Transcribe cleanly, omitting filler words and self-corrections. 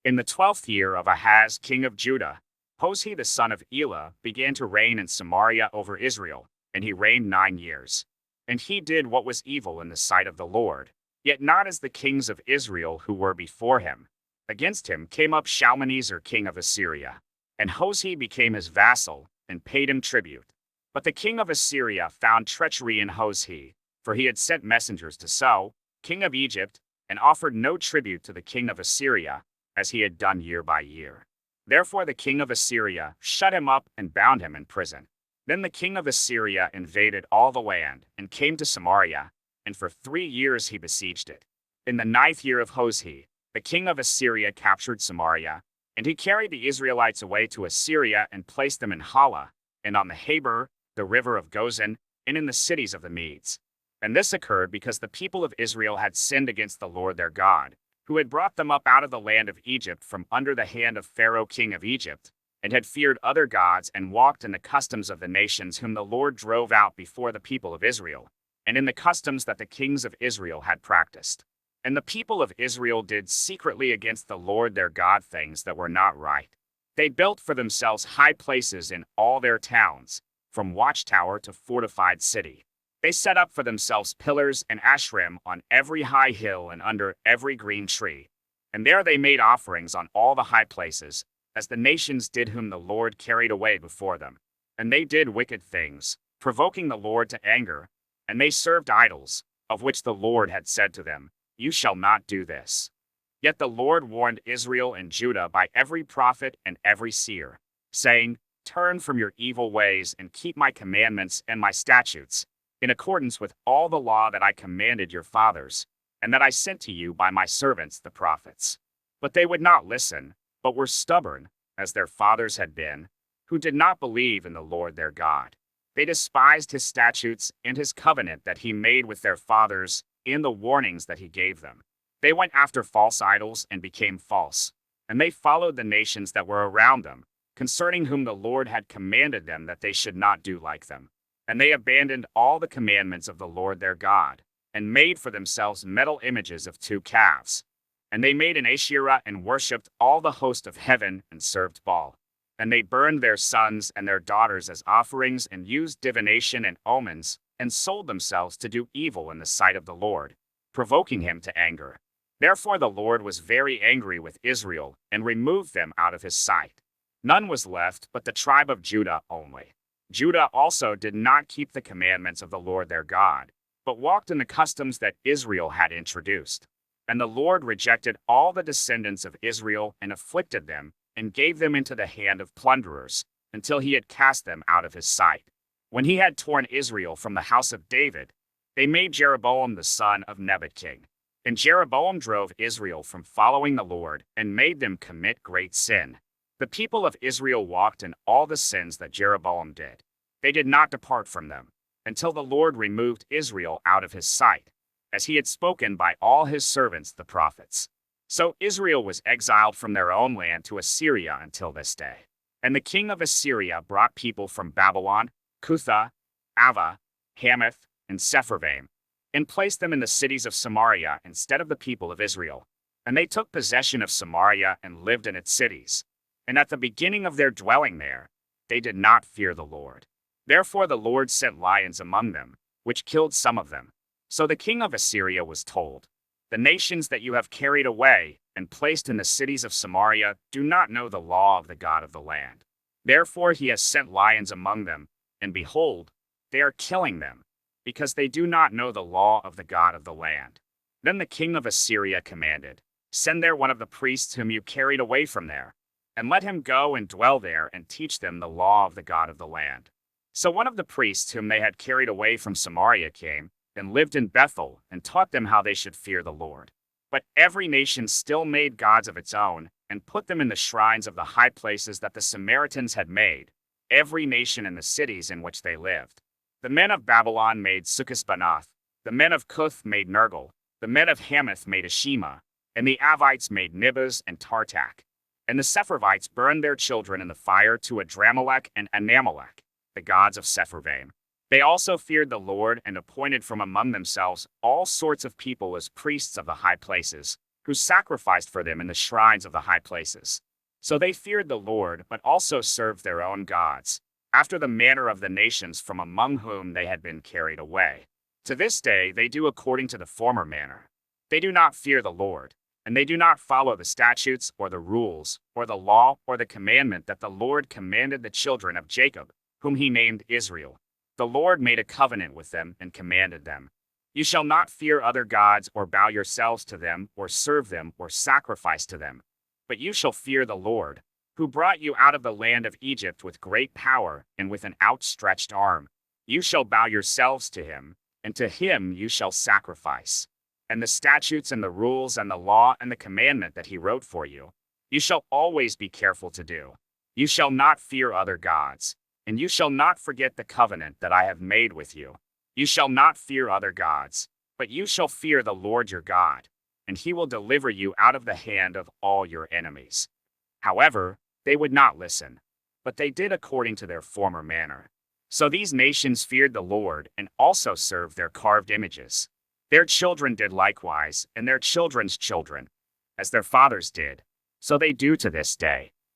In the 12th year of Ahaz, king of Judah, Hoshea the son of Elah began to reign in Samaria over Israel, and he reigned 9 years. And he did what was evil in the sight of the Lord, yet not as the kings of Israel who were before him. Against him came up Shalmaneser king of Assyria, and Hoshea became his vassal, and paid him tribute. But the king of Assyria found treachery in Hoshea, for he had sent messengers to So, king of Egypt, and offered no tribute to the king of Assyria, as he had done year by year. Therefore the king of Assyria shut him up and bound him in prison. Then the king of Assyria invaded all the land, and came to Samaria, and for 3 years he besieged it. In the 9th year of Hoshea, the king of Assyria captured Samaria, and he carried the Israelites away to Assyria and placed them in Hala, and on the Habor, the river of Gozan, and in the cities of the Medes. And this occurred because the people of Israel had sinned against the Lord their God, who had brought them up out of the land of Egypt from under the hand of Pharaoh king of Egypt, and had feared other gods and walked in the customs of the nations whom the Lord drove out before the people of Israel, and in the customs that the kings of Israel had practiced. And the people of Israel did secretly against the Lord their God things that were not right. They built for themselves high places in all their towns, from watchtower to fortified city. They set up for themselves pillars and ashram on every high hill and under every green tree. And there they made offerings on all the high places, as the nations did whom the Lord carried away before them. And they did wicked things, provoking the Lord to anger, and they served idols, of which the Lord had said to them, "You shall not do this." Yet the Lord warned Israel and Judah by every prophet and every seer, saying, "Turn from your evil ways and keep my commandments and my statutes, in accordance with all the law that I commanded your fathers, and that I sent to you by my servants the prophets." But they would not listen, but were stubborn, as their fathers had been, who did not believe in the Lord their God. They despised his statutes and his covenant that he made with their fathers, and the warnings that he gave them. They went after false idols and became false, and they followed the nations that were around them, concerning whom the Lord had commanded them that they should not do like them. And they abandoned all the commandments of the Lord their God, and made for themselves metal images of 2 calves. And they made an Asherah and worshipped all the host of heaven and served Baal. And they burned their sons and their daughters as offerings and used divination and omens, and sold themselves to do evil in the sight of the Lord, provoking him to anger. Therefore the Lord was very angry with Israel, and removed them out of his sight. None was left but the tribe of Judah only. Judah also did not keep the commandments of the Lord their God, but walked in the customs that Israel had introduced. And the Lord rejected all the descendants of Israel and afflicted them, and gave them into the hand of plunderers, until he had cast them out of his sight. When he had torn Israel from the house of David, they made Jeroboam the son of Nebat king. And Jeroboam drove Israel from following the Lord, and made them commit great sin. The people of Israel walked in all the sins that Jeroboam did. They did not depart from them, until the Lord removed Israel out of his sight, as he had spoken by all his servants the prophets. So Israel was exiled from their own land to Assyria until this day. And the king of Assyria brought people from Babylon, Cutha, Ava, Hamath, and Sepharvaim, and placed them in the cities of Samaria instead of the people of Israel. And they took possession of Samaria and lived in its cities. And at the beginning of their dwelling there, they did not fear the Lord. Therefore the Lord sent lions among them, which killed some of them. So the king of Assyria was told, "The nations that you have carried away and placed in the cities of Samaria do not know the law of the God of the land. Therefore he has sent lions among them, and behold, they are killing them, because they do not know the law of the God of the land." Then the king of Assyria commanded, "Send there one of the priests whom you carried away from there, and let him go and dwell there and teach them the law of the God of the land." So one of the priests whom they had carried away from Samaria came, and lived in Bethel, and taught them how they should fear the Lord. But every nation still made gods of its own, and put them in the shrines of the high places that the Samaritans had made, every nation in the cities in which they lived. The men of Babylon made Sukkot-Banoth, the men of Cuth made Nergal, the men of Hamath made Ashima, and the Avites made Nibas and Tartak. And the Sepharvites burned their children in the fire to Adramelech and Anamelech, the gods of Sepharvaim. They also feared the Lord and appointed from among themselves all sorts of people as priests of the high places, who sacrificed for them in the shrines of the high places. So they feared the Lord, but also served their own gods, after the manner of the nations from among whom they had been carried away. To this day they do according to the former manner. They do not fear the Lord, and they do not follow the statutes or the rules, or the law or the commandment that the Lord commanded the children of Jacob, whom he named Israel. The Lord made a covenant with them and commanded them. You shall not fear other gods or bow yourselves to them or serve them or sacrifice to them. But you shall fear the Lord, who brought you out of the land of Egypt with great power and with an outstretched arm. You shall bow yourselves to him, and to him you shall sacrifice. And the statutes and the rules and the law and the commandment that he wrote for you, you shall always be careful to do. You shall not fear other gods, and you shall not forget the covenant that I have made with you. You shall not fear other gods, but you shall fear the Lord your God, and he will deliver you out of the hand of all your enemies. However, they would not listen, but they did according to their former manner. So these nations feared the Lord and also served their carved images. Their children did likewise, and their children's children, as their fathers did. So they do to this day.